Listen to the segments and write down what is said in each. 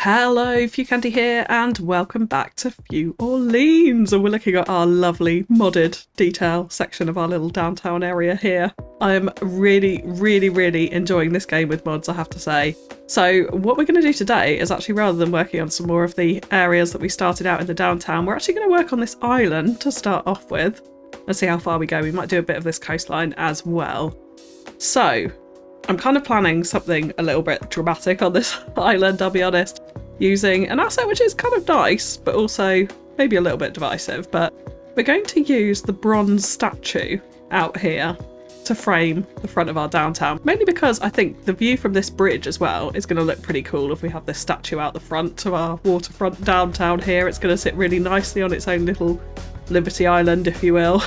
Hello, FewCandy here, and welcome back to Few Orleans. And we're looking at our lovely modded detail section of our little downtown area here. I am really enjoying this game with mods, I have to say. So what we're going to do today is actually, rather than working on some more of the areas that we started out in the downtown, we're actually going to work on this island to start off with and see how far we go. We might do a bit of this coastline as well. So I'm kind of planning something a little bit dramatic on this island, I'll be honest, using an asset which is kind of nice, but also maybe a little bit divisive. But we're going to use the bronze statue out here to frame the front of our downtown, mainly because I think the view from this bridge as well is going to look pretty cool if we have this statue out the front of our waterfront downtown here. It's going to sit really nicely on its own little Liberty Island, if you will.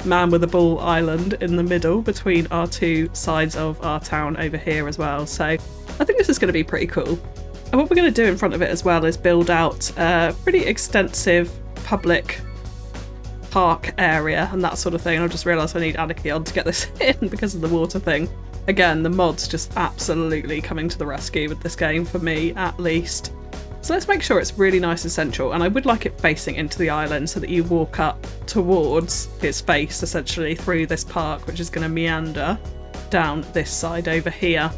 Man with a ball island in the middle between our two sides of our town over here as well. So I think this is going to be pretty cool. And what we're going to do in front of it as well is build out a pretty extensive public park area and that sort of thing. I just realised I need Anarchy on to get this in because of the water thing. Again, the mods just absolutely coming to the rescue with this game, for me at least. So let's make sure it's really nice and central, and I would like it facing into the island so that you walk up towards its face, essentially, through this park, which is going to meander down this side over here.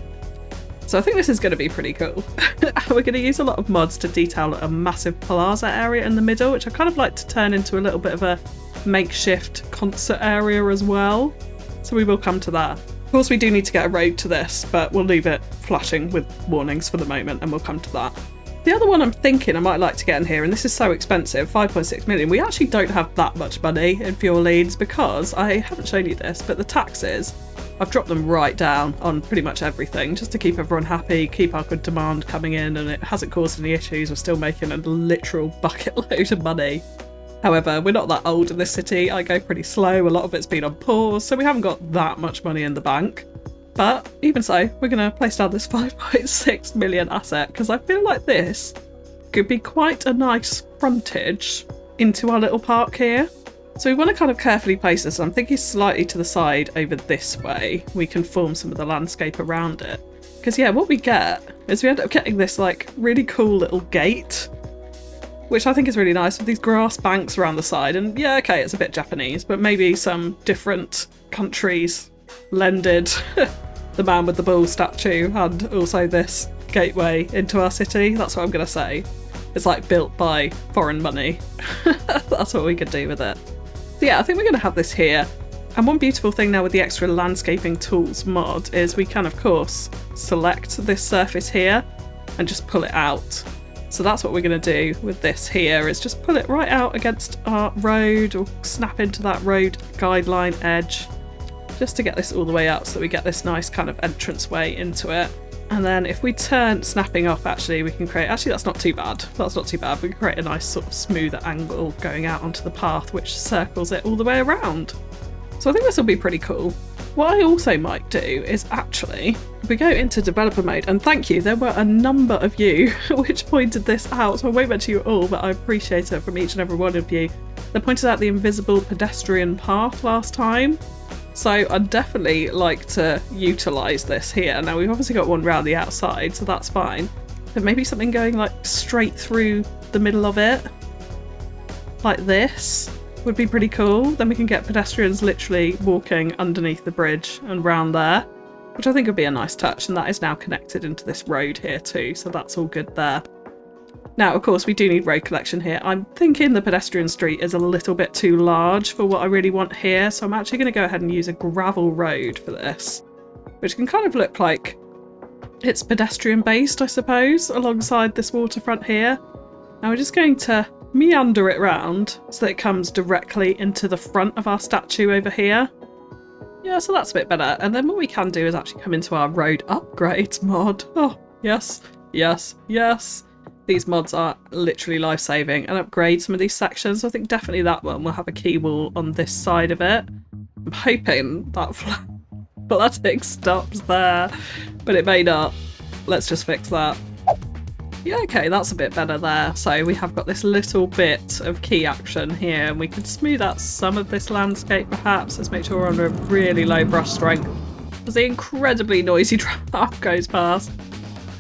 So I think this is going to be pretty cool. We're going to use a lot of mods to detail a massive plaza area in the middle, which I kind of like to turn into a little bit of a makeshift concert area as well. So we will come to that. Of course, we do need to get a road to this, but we'll leave it flashing with warnings for the moment, and we'll come to that. The other one I'm thinking I might like to get in here, and this is so expensive, 5.6 million. We actually don't have that much money in Few Orleans because I haven't shown you this, but the taxes, I've dropped them right down on pretty much everything just to keep everyone happy, keep our good demand coming in, and it hasn't caused any issues. We're still making a literal bucket load of money. However, we're not that old in this city. I go pretty slow. A lot of it's been on pause, so we haven't got that much money in the bank. But even so, we're going to place down this 5.6 million asset because I feel like this could be quite a nice frontage into our little park here. So we want to kind of carefully place this. I'm thinking slightly to the side over this way. We can form some of the landscape around it. Because yeah, what we get is we end up getting this like really cool little gate, which I think is really nice with these grass banks around the side. And yeah, okay, it's a bit Japanese, but maybe some different countries lended the man with the bull statue and also this gateway into our city. That's what I'm going to say. It's like built by foreign money. That's what we could do with it. So yeah, I think we're going to have this here. And one beautiful thing now with the extra landscaping tools mod is we can, of course, select this surface here and just pull it out. So that's what we're going to do with this here, is just pull it right out against our road or snap into that road guideline edge, just to get this all the way out so that we get this nice kind of entrance way into it. And then if we turn snapping off, actually we can create, actually that's not too bad, we can create a nice sort of smoother angle going out onto the path which circles it all the way around. So I think this will be pretty cool. What I also might do is actually, if we go into developer mode, and thank you, there were a number of you which pointed this out, so I won't mention you all, but I appreciate it from each and every one of you. They pointed out the invisible pedestrian path last time. So I'd definitely like to utilise this here. Now we've obviously got one round the outside, so that's fine. But maybe something going like straight through the middle of it, like this, would be pretty cool. Then we can get pedestrians literally walking underneath the bridge and round there, which I think would be a nice touch. And that is now connected into this road here too, so that's all good there. Now, of course, we do need road collection here. I'm thinking the pedestrian street is a little bit too large for what I really want here, so I'm actually going to go ahead and use a gravel road for this, which can kind of look like it's pedestrian based, I suppose, alongside this waterfront here. Now we're just going to meander it round so that it comes directly into the front of our statue over here. Yeah, so that's a bit better. And then what we can do is actually come into our road upgrades mod. Oh, yes, yes, yes. These mods are literally life-saving, and upgrade some of these sections. I think definitely that one will have a key wall on this side of it. I'm hoping that flooding stops there, but it may not. Let's just fix that. Yeah, okay, that's a bit better there. So we have got this little bit of key action here, and we can smooth out some of this landscape perhaps. Let's make sure we're under a really low brush strength as the incredibly noisy tram goes past.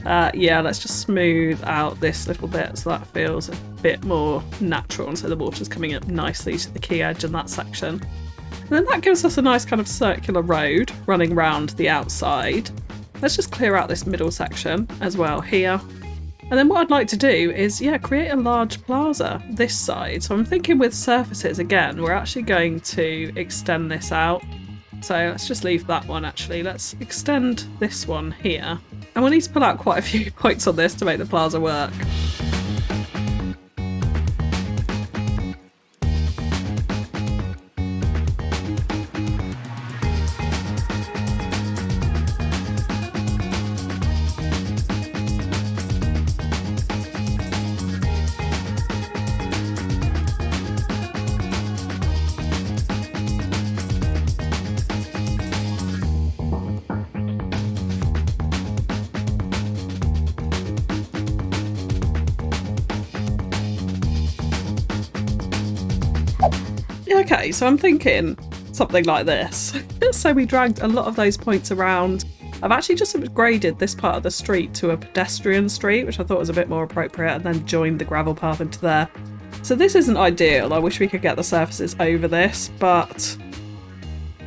Yeah, let's just smooth out this little bit so that feels a bit more natural, and so the water's coming up nicely to the key edge in that section. And then that gives us a nice kind of circular road running round the outside. Let's just clear out this middle section as well here. And then what I'd like to do is, yeah, create a large plaza this side. So I'm thinking with surfaces, again, we're actually going to extend this out. So let's just leave that one actually. Let's extend this one here. And we'll need to pull out quite a few points on this to make the plaza work. Okay, so I'm thinking something like this. So we dragged a lot of those points around. I've actually just upgraded this part of the street to a pedestrian street, which I thought was a bit more appropriate, and then joined the gravel path into there. So this isn't ideal. I wish we could get the surfaces over this, but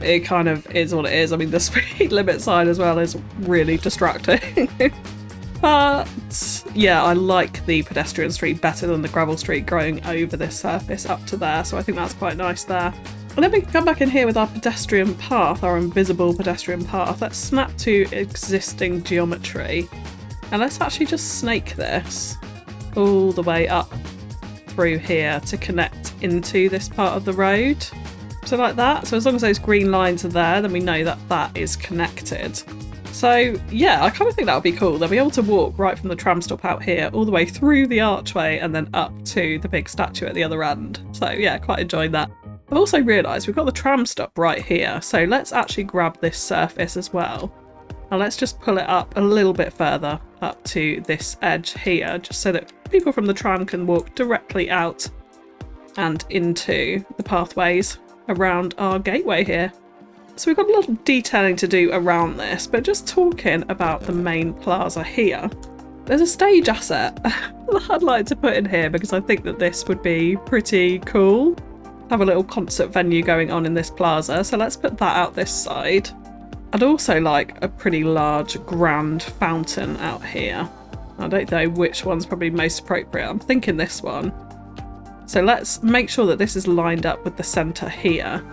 it kind of is what it is. I mean, the speed limit sign as well is really distracting. But yeah, I like the pedestrian street better than the gravel street going over this surface up to there, so I think that's quite nice there. And then we can come back in here with our pedestrian path, our invisible pedestrian path. Let's snap to existing geometry, and let's actually just snake this all the way up through here to connect into this part of the road. So like that. So as long as those green lines are there, then we know that that is connected. So yeah, I kind of think that would be cool. They'll be able to walk right from the tram stop out here all the way through the archway and then up to the big statue at the other end. So yeah, quite enjoying that. I've also realised we've got the tram stop right here, so let's actually grab this surface as well. And let's just pull it up a little bit further up to this edge here, just so that people from the tram can walk directly out and into the pathways around our gateway here. So we've got a lot of detailing to do around this, but just talking about the main plaza here, there's a stage asset that I'd like to put in here because I think that this would be pretty cool. Have a little concert venue going on in this plaza, so let's put that out this side. I'd also like a pretty large grand fountain out here. I don't know which one's probably most appropriate. I'm thinking this one. So let's make sure that this is lined up with the centre here.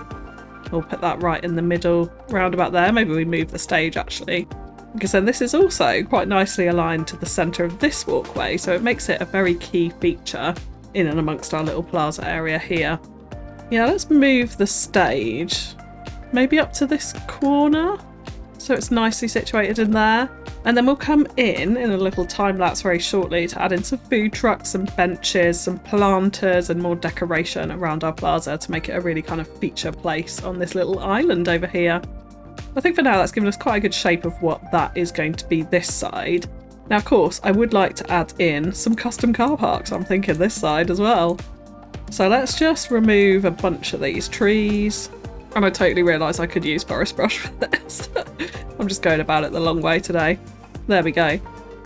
We'll put that right in the middle, round about there. Maybe we move the stage actually, because then this is also quite nicely aligned to the centre of this walkway, so it makes it a very key feature in and amongst our little plaza area here. Yeah, let's move the stage maybe up to this corner so it's nicely situated in there, and then we'll come in a little time lapse very shortly to add in some food trucks, some benches, some planters and more decoration around our plaza to make it a really kind of feature place on this little island over here. I think for now that's given us quite a good shape of what that is going to be this side. Now of course I would like to add in some custom car parks. I'm thinking this side as well. So let's just remove a bunch of these trees. And I totally realised I could use forest brush for this. I'm just going about it the long way today. There we go.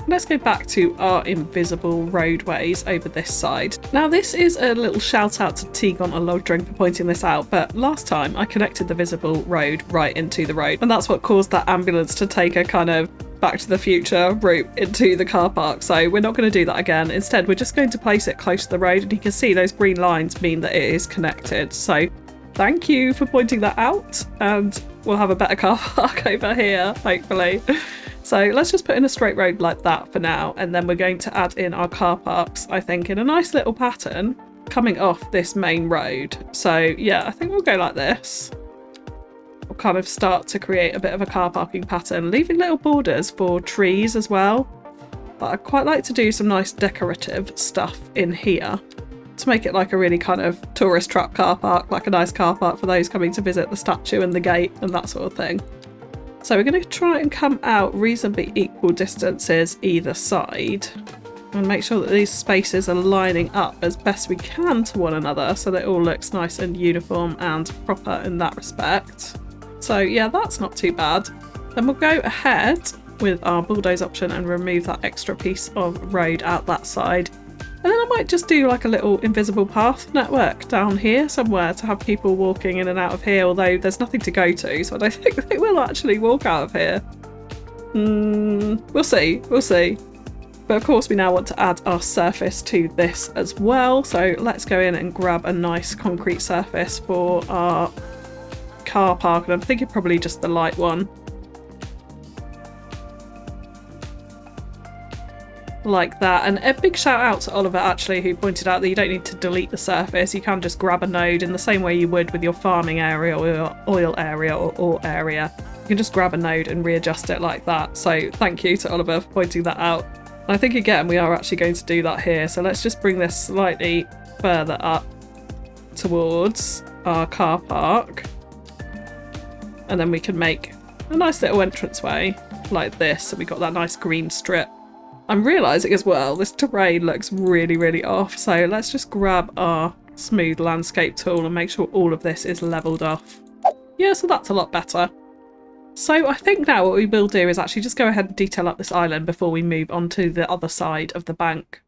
Let's go back to our invisible roadways over this side. Now this is a little shout out to Tegon a Log Drink for pointing this out, but last time I connected the visible road right into the road, and that's what caused that ambulance to take a kind of Back to the Future route into the car park. So we're not going to do that again. Instead, we're just going to place it close to the road, and you can see those green lines mean that it is connected. So thank you for pointing that out, and we'll have a better car park over here, hopefully. So let's just put in a straight road like that for now, and then we're going to add in our car parks, I think, in a nice little pattern coming off this main road. So yeah, I think we'll go like this. We'll kind of start to create a bit of a car parking pattern, leaving little borders for trees as well. But I'd quite like to do some nice decorative stuff in here to make it like a really kind of tourist trap car park, like a nice car park for those coming to visit the statue and the gate and that sort of thing. So we're going to try and come out reasonably equal distances either side and make sure that these spaces are lining up as best we can to one another so that it all looks nice and uniform and proper in that respect. So yeah, that's not too bad. Then we'll go ahead with our bulldoze option and remove that extra piece of road out that side. And then I might just do like a little invisible path network down here somewhere to have people walking in and out of here, although there's nothing to go to, so I don't think they will actually walk out of here. We'll see. But of course we now want to add our surface to this as well, so let's go in and grab a nice concrete surface for our car park, and I'm thinking probably just the light one. Like that. And a big shout out to Oliver actually, who pointed out that you don't need to delete the surface, you can just grab a node in the same way you would with your farming area or your oil area or ore area. You can just grab a node and readjust it like that, so thank you to Oliver for pointing that out. And I think again we are actually going to do that here, so let's just bring this slightly further up towards our car park, and then we can make a nice little entranceway like this, so we got that nice green strip. I'm realising as well this terrain looks really off, so let's just grab our smooth landscape tool and make sure all of this is levelled off. Yeah, so that's a lot better. So I think now what we will do is actually just go ahead and detail up this island before we move on to the other side of the bank.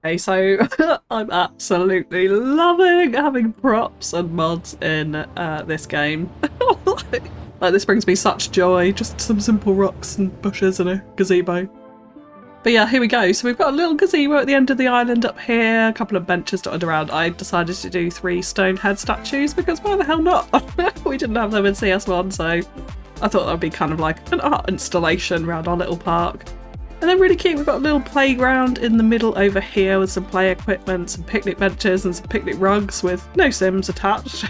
Okay, so I'm absolutely loving having props and mods in this game. Like, this brings me such joy, just some simple rocks and bushes and a gazebo. But yeah, here we go. So we've got a little gazebo at the end of the island up here, a couple of benches dotted around. I decided to do 3 stone head statues because why the hell not? We didn't have them in CS1, so I thought that would be kind of like an art installation around our little park. And then really cute, we've got a little playground in the middle over here with some play equipment, some picnic benches and some picnic rugs with no Sims attached.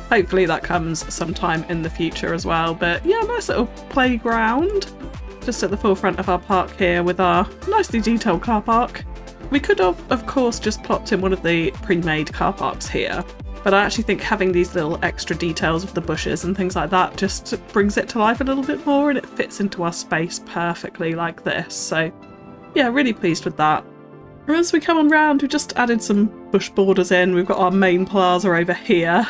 Hopefully that comes sometime in the future as well. But yeah, nice little playground just at the forefront of our park here with our nicely detailed car park. We could have, of course, just plopped in one of the pre-made car parks here. But I actually think having these little extra details of the bushes and things like that just brings it to life a little bit more, and it fits into our space perfectly like this. So yeah, really pleased with that. And as we come on round, we've just added some bush borders in. We've got our main plaza over here.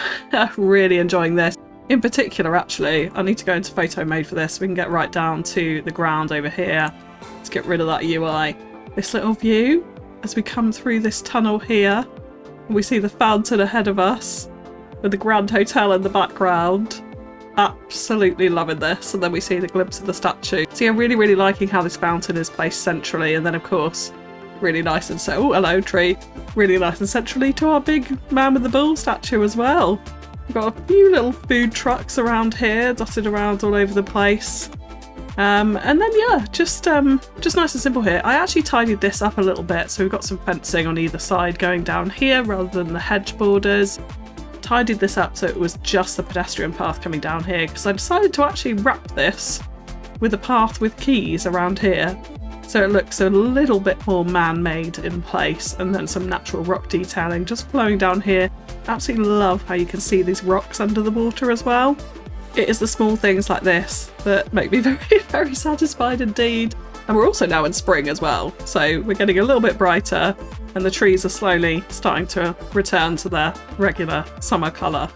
Really enjoying this. In particular, actually, I need to go into photo mode for this so we can get right down to the ground over here. Let's get rid of that UI. This little view as we come through this tunnel here. We see the fountain ahead of us with the Grand Hotel in the background. Absolutely loving this. And then we see the glimpse of the statue. So yeah, really liking how this fountain is placed centrally. And then of course, really nice and oh, hello tree. Really nice and centrally to our big man with the bull statue as well. We've got a few little food trucks around here, dotted around all over the place. And then yeah, just nice and simple here. I actually tidied this up a little bit, so we've got some fencing on either side going down here rather than the hedge borders. Tidied this up so it was just the pedestrian path coming down here, because I decided to actually wrap this with a path with keys around here, so it looks a little bit more man-made in place, and then some natural rock detailing just flowing down here. Absolutely love how you can see these rocks under the water as well. It is the small things like this that make me very satisfied indeed. And we're also now in spring as well, so we're getting a little bit brighter and the trees are slowly starting to return to their regular summer colour.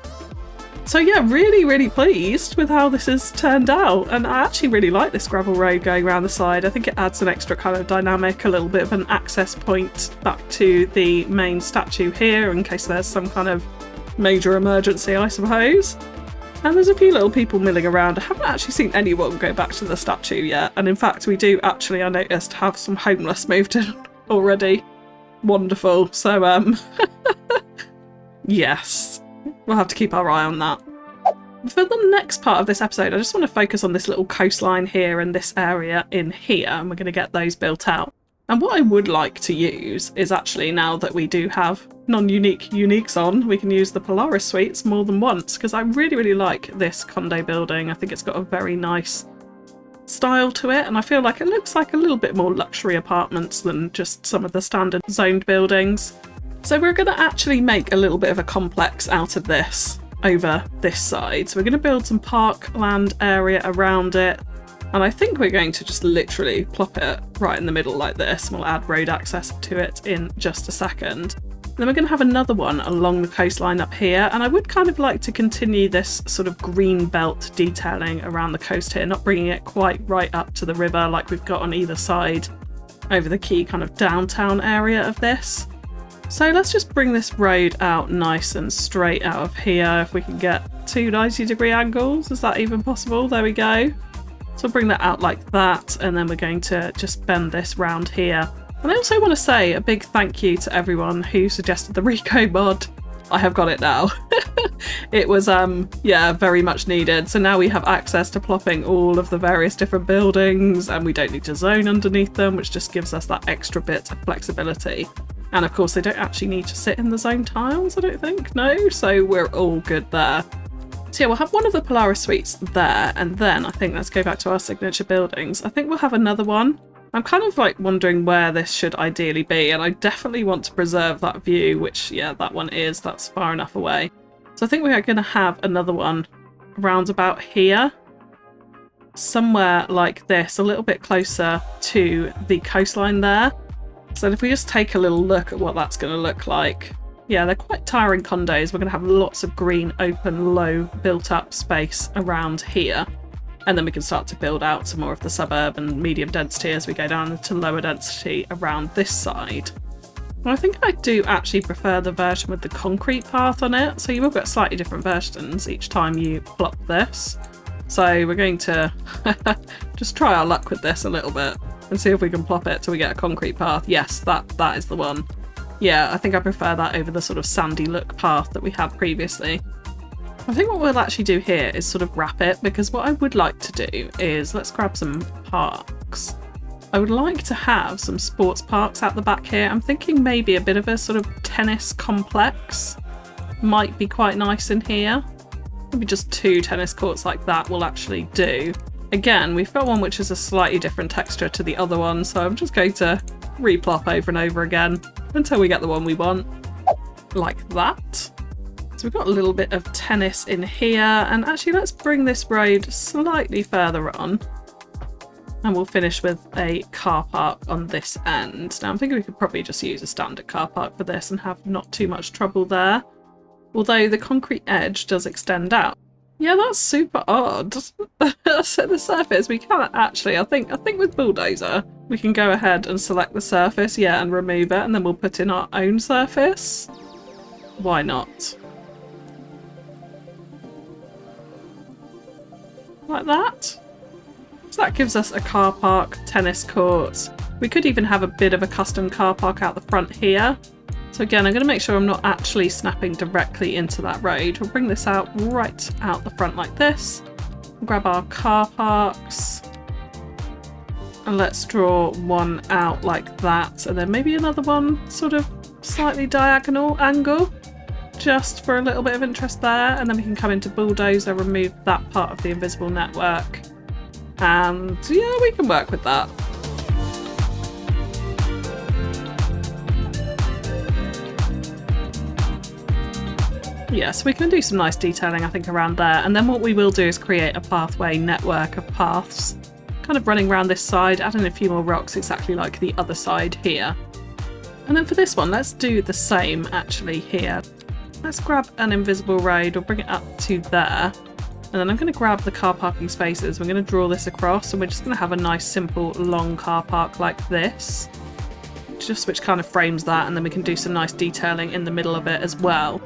So yeah, really pleased with how this has turned out, and I actually really like this gravel road going around the side. I think it adds an extra kind of dynamic, a little bit of an access point back to the main statue here in case there's some kind of major emergency, I suppose. And there's a few little people milling around. I haven't actually seen anyone go back to the statue yet. And in fact, we do actually, I noticed, have some homeless moved in already. Wonderful. So, yes, we'll have to keep our eye on that. For the next part of this episode, I just want to focus on this little coastline here and this area in here. And we're going to get those built out. And what I would like to use is actually, now that we do have non-unique uniques on, we can use the Polaris suites more than once, because I really like this condo building. I think it's got a very nice style to it, and I feel like it looks like a little bit more luxury apartments than just some of the standard zoned buildings. So we're going to actually make a little bit of a complex out of this over this side. So we're going to build some parkland area around it. And I think we're going to just literally plop it right in the middle like this. We'll add road access to it in just a second. Then we're going to have another one along the coastline up here, and I would kind of like to continue this sort of green belt detailing around the coast here, not bringing it quite right up to the river like we've got on either side over the key kind of downtown area of this. So let's just bring this road out nice and straight out of here. If we can get 2 90-degree angles, is that even possible? There we go. So I'll bring that out like that, and then we're going to just bend this round here. And I also want to say a big thank you to everyone who suggested the Rico mod. I have got it now. It was, yeah, very much needed. So now we have access to plopping all of the various different buildings, and we don't need to zone underneath them, which just gives us that extra bit of flexibility. And of course, they don't actually need to sit in the zone tiles, I don't think. No, so we're all good there. So yeah, we'll have one of the Polaris suites there, and then I think let's go back to our signature buildings. I think we'll have another one. I'm kind of like wondering where this should ideally be, and I definitely want to preserve that view, which, yeah, that one is. That's far enough away. So I think we are going to have another one around about here. Somewhere like this, a little bit closer to the coastline there. So if we just take a little look at what that's going to look like. Yeah, they're quite tiring condos. We're going to have lots of green, open, low, built-up space around here. And then we can start to build out some more of the suburb and medium density as we go down to lower density around this side. Well, I think I do actually prefer the version with the concrete path on it. So you will get slightly different versions each time you plop this. So we're going to just try our luck with this a little bit and see if we can plop it till we get a concrete path. Yes, that is the one. Yeah, I think I prefer that over the sort of sandy look path that we had previously. I think what we'll actually do here is sort of wrap it, because what I would like to do is, let's grab some parks. I would like to have some sports parks at the back here. I'm thinking maybe a bit of a sort of tennis complex might be quite nice in here. Maybe just 2 tennis courts like that will actually do. Again, we've got one which is a slightly different texture to the other one, so I'm just going to replop over and over again until we get the one we want, like that. So we've got a little bit of tennis in here, and actually let's bring this road slightly further on, and we'll finish with a car park on this end. Now I'm thinking we could probably just use a standard car park for this and have not too much trouble there, although the concrete edge does extend out. Yeah, that's super odd. So the surface, we can't actually, I think with Bulldozer, we can go ahead and select the surface, yeah, and remove it, and then we'll put in our own surface. Why not? Like that. So that gives us a car park, tennis courts. We could even have a bit of a custom car park out the front here. So again, I'm going to make sure I'm not actually snapping directly into that road. We'll bring this out right out the front like this. We'll grab our car parks. And let's draw one out like that. And then maybe another one sort of slightly diagonal angle, just for a little bit of interest there. And then we can come into Bulldozer, remove that part of the invisible network. And yeah, we can work with that. Yeah, so we can do some nice detailing, I think, around there. And then what we will do is create a pathway network of paths, kind of running around this side, adding a few more rocks exactly like the other side here. And then for this one, let's do the same actually here. Let's grab an invisible road, or bring it up to there. And then I'm going to grab the car parking spaces. We're going to draw this across, and we're just going to have a nice, simple, long car park like this. Just which kind of frames that, and then we can do some nice detailing in the middle of it as well.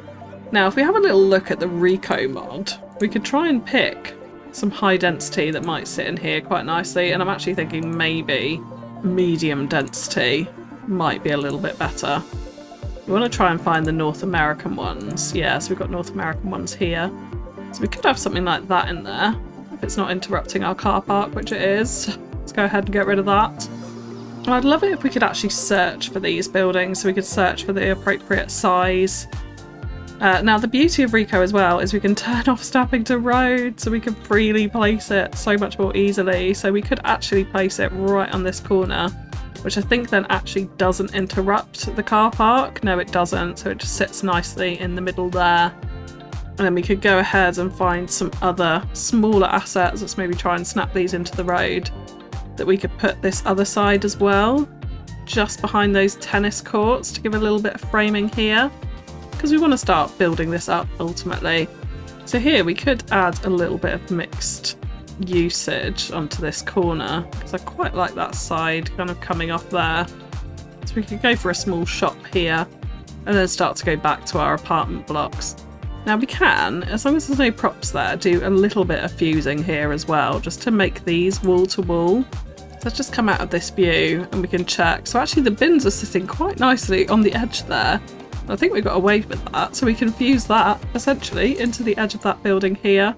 Now, if we have a little look at the Rico mod, we could try and pick some high density that might sit in here quite nicely, and I'm actually thinking maybe medium density might be a little bit better. We want to try and find the North American ones. Yeah, so we've got North American ones here. So we could have something like that in there, if it's not interrupting our car park, which it is. Let's go ahead and get rid of that. And I'd love it if we could actually search for these buildings, so we could search for the appropriate size. Now, the beauty of Rico as well is we can turn off snapping to road, so we can freely place it so much more easily. So we could actually place it right on this corner, which I think then actually doesn't interrupt the car park. No, it doesn't, so it just sits nicely in the middle there. And then we could go ahead and find some other smaller assets. Let's maybe try and snap these into the road that we could put this other side as well, just behind those tennis courts to give a little bit of framing here, because we want to start building this up ultimately. So here we could add a little bit of mixed usage onto this corner, because I quite like that side kind of coming off there. So we could go for a small shop here and then start to go back to our apartment blocks. Now we can, as long as there's no props there, do a little bit of fusing here as well, just to make these wall to wall. So let's just come out of this view and we can check. So actually the bins are sitting quite nicely on the edge there. I think we got away with that, so we can fuse that essentially into the edge of that building here.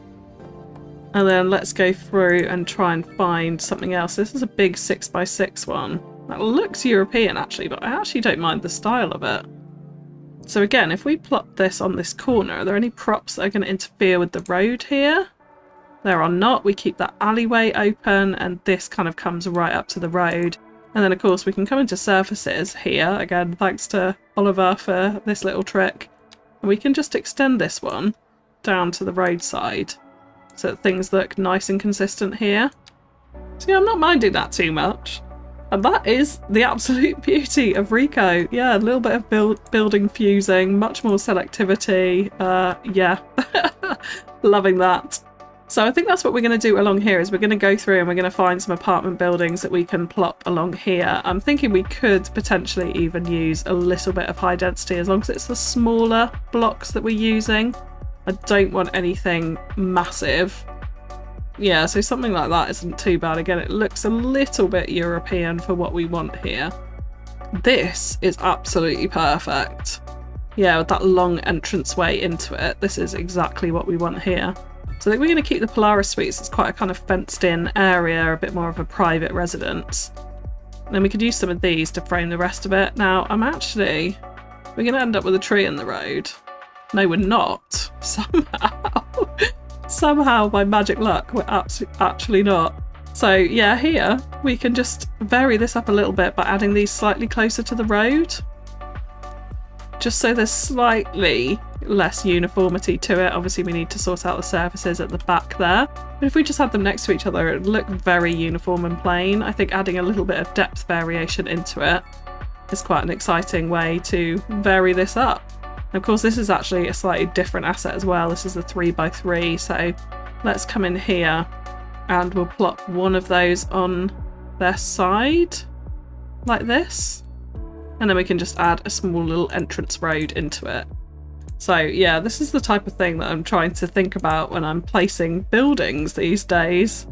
And then let's go through and try and find something else. This is a big 6x6 one. That looks European actually, but I actually don't mind the style of it. So again, if we plot this on this corner, are there any props that are going to interfere with the road here? There are not. We keep that alleyway open and this kind of comes right up to the road. And then of course we can come into surfaces here, again thanks to Oliver for this little trick. And we can just extend this one down to the roadside so that things look nice and consistent here. So yeah, I'm not minding that too much. And that is the absolute beauty of Rico. Yeah, a little bit of building fusing, much more selectivity. Yeah, loving that. So I think that's what we're going to do along here, is we're going to go through and we're going to find some apartment buildings that we can plop along here. I'm thinking we could potentially even use a little bit of high density as long as it's the smaller blocks that we're using. I don't want anything massive. Yeah, so something like that isn't too bad. Again, it looks a little bit European for what we want here. This is absolutely perfect. Yeah, with that long entranceway into it, this is exactly what we want here. So I think we're going to keep the Polaris Suites. It's quite a kind of fenced in area, a bit more of a private residence. And then we could use some of these to frame the rest of it. Now, we're going to end up with a tree in the road. No, we're not. Somehow, by magic luck, we're actually not. So yeah, here we can just vary this up a little bit by adding these slightly closer to the road. Just so there's slightly less uniformity to it. Obviously we need to sort out the surfaces at the back there. But if we just had them next to each other, it would look very uniform and plain. I think adding a little bit of depth variation into it is quite an exciting way to vary this up. And of course, this is actually a slightly different asset as well. This is a 3x3, so let's come in here and we'll plot one of those on their side, like this. And then we can just add a small little entrance road into it. So yeah, this is the type of thing that I'm trying to think about when I'm placing buildings these days,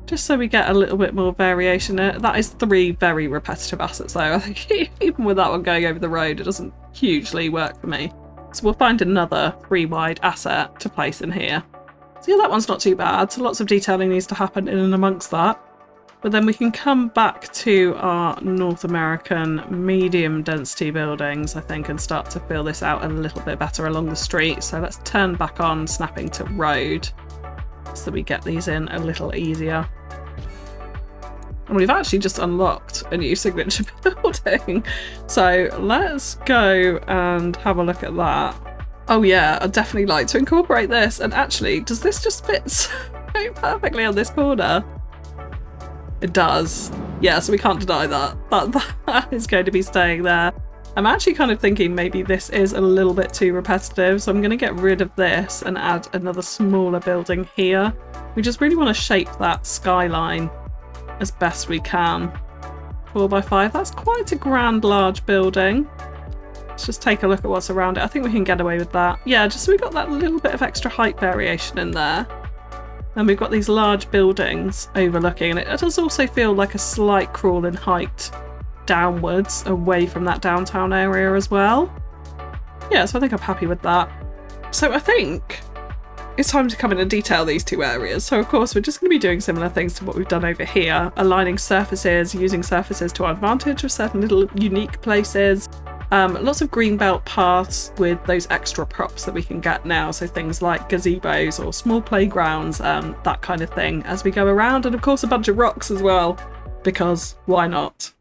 just so we get a little bit more variation. That is 3 very repetitive assets though. I think even with that one going over the road, it doesn't hugely work for me. So we'll find another 3 wide asset to place in here. So yeah, that one's not too bad. So lots of detailing needs to happen in and amongst that. But then we can come back to our North American medium density buildings, I think, and start to fill this out a little bit better along the street. So let's turn back on snapping to road so that we get these in a little easier. And we've actually just unlocked a new signature building. So let's go and have a look at that. Oh yeah, I'd definitely like to incorporate this. And actually, does this just fit so perfectly on this corner? It does. Yeah, so we can't deny that. That is going to be staying there. I'm actually kind of thinking maybe this is a little bit too repetitive, so I'm going to get rid of this and add another smaller building here. We just really want to shape that skyline as best we can. 4x5, that's quite a grand large building. Let's just take a look at what's around it. I think we can get away with that. Yeah, just so we got that little bit of extra height variation in there. And we've got these large buildings overlooking, and it does also feel like a slight crawl in height downwards away from that downtown area as well. Yeah, so I think I'm happy with that. So I think it's time to come in and detail these 2 areas. So of course we're just going to be doing similar things to what we've done over here, aligning surfaces, using surfaces to our advantage of certain little unique places. Lots of greenbelt paths with those extra props that we can get now, so things like gazebos or small playgrounds, that kind of thing as we go around, and of course a bunch of rocks as well, because why not?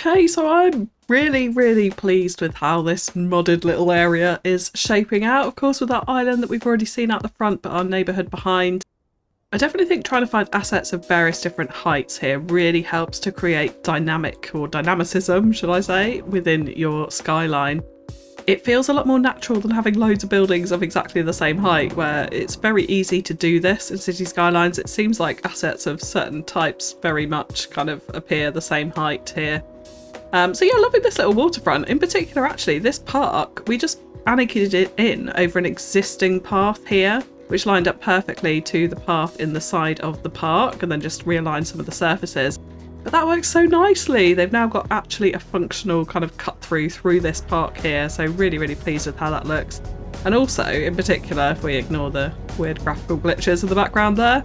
Okay, so I'm really pleased with how this modded little area is shaping out. Of course, with our island that we've already seen out the front, but our neighbourhood behind. I definitely think trying to find assets of various different heights here really helps to create dynamicism, should I say, within your skyline. It feels a lot more natural than having loads of buildings of exactly the same height, where it's very easy to do this in City Skylines. It seems like assets of certain types very much kind of appear the same height here. So yeah, loving this little waterfront. In particular, actually, this park, we just anchored it in over an existing path here, which lined up perfectly to the path in the side of the park, and then just realigned some of the surfaces. But that works so nicely. They've now got actually a functional kind of cut through this park here, so really pleased with how that looks. And also, in particular, if we ignore the weird graphical glitches in the background there,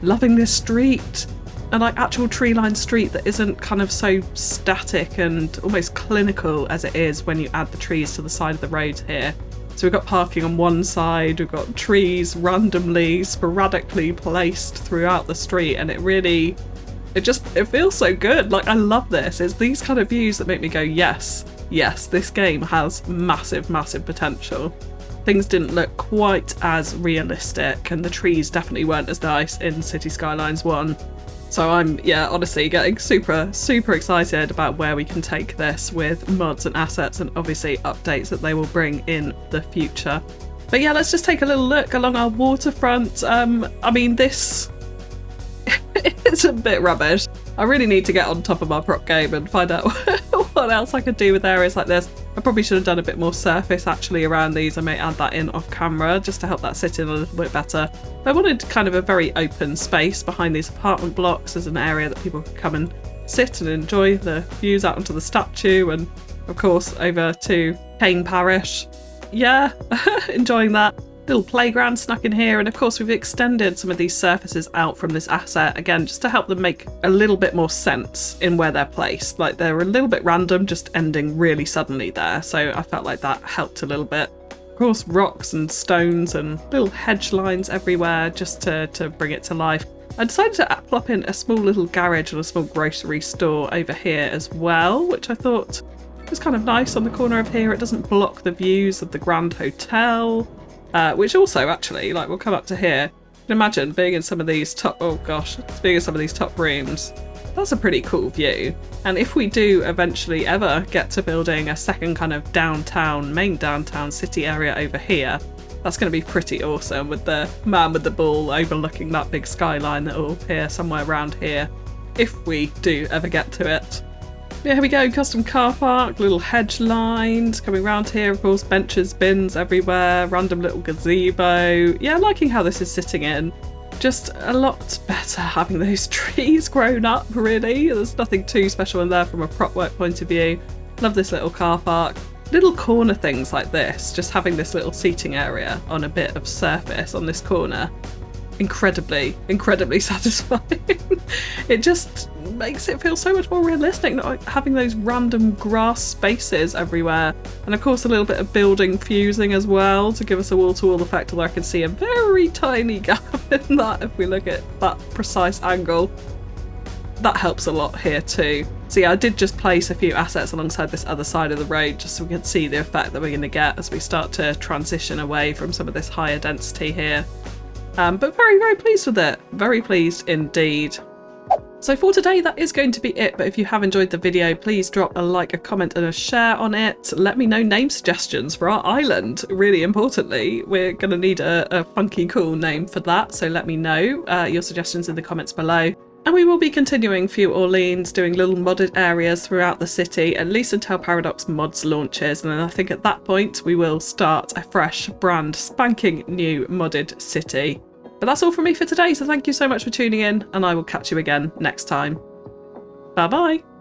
loving this street. And like actual tree-lined street that isn't kind of so static and almost clinical as it is when you add the trees to the side of the road here. So we've got parking on one side, we've got trees randomly, sporadically placed throughout the street, and it feels so good. Like, I love this. It's these kind of views that make me go, yes, this game has massive potential. Things didn't look quite as realistic, and the trees definitely weren't as nice in City Skylines 1. So I'm, honestly getting super excited about where we can take this with mods and assets, and obviously updates that they will bring in the future. But yeah, let's just take a little look along our waterfront. I mean, this it's a bit rubbish. I really need to get on top of my prop game and find out what else I could do with areas like this. I probably should have done a bit more surface actually around these. I may add that in off camera just to help that sit in a little bit better. I wanted kind of a very open space behind these apartment blocks as an area that people could come and sit and enjoy the views out onto the statue, and of course over to Kane Parish. Yeah, enjoying that. Little playground snuck in here, and of course we've extended some of these surfaces out from this asset again just to help them make a little bit more sense in where they're placed. Like, they're a little bit random, just ending really suddenly there, so I felt like that helped a little bit. Of course, rocks and stones and little hedge lines everywhere just to bring it to life. I decided to plop in a small little garage and a small grocery store over here as well, which I thought was kind of nice on the corner of here. It doesn't block the views of the Grand Hotel. Which also, actually, like, we'll come up to here. You can imagine being in some of these top rooms. That's a pretty cool view. And if we do eventually ever get to building a second kind of main downtown city area over here, that's going to be pretty awesome, with the man with the ball overlooking that big skyline that will appear somewhere around here, if we do ever get to it. Yeah, here we go, custom car park, little hedge lines coming around here, of course, benches, bins everywhere, random little gazebo. Yeah, liking how this is sitting in. Just a lot better having those trees grown up, really. There's nothing too special in there from a prop work point of view. Love this little car park. Little corner things like this, just having this little seating area on a bit of surface on this corner. Incredibly satisfying. It just makes it feel so much more realistic, not like having those random grass spaces everywhere. And of course a little bit of building fusing as well to give us a wall-to-wall effect, although I can see a very tiny gap in that if we look at that precise angle. That helps a lot here too. So yeah, I did just place a few assets alongside this other side of the road just so we can see the effect that we're going to get as we start to transition away from some of this higher density here. But very pleased with it. Very pleased indeed. So for today, that is going to be it. But if you have enjoyed the video, please drop a like, a comment and a share on it. Let me know name suggestions for our island. Really importantly, we're going to need a funky cool name for that. So let me know your suggestions in the comments below. And we will be continuing Few Orleans, doing little modded areas throughout the city, at least until Paradox Mods launches. And then I think at that point, we will start a fresh, brand spanking new modded city. But that's all from me for today, so thank you so much for tuning in, and I will catch you again next time. Bye bye!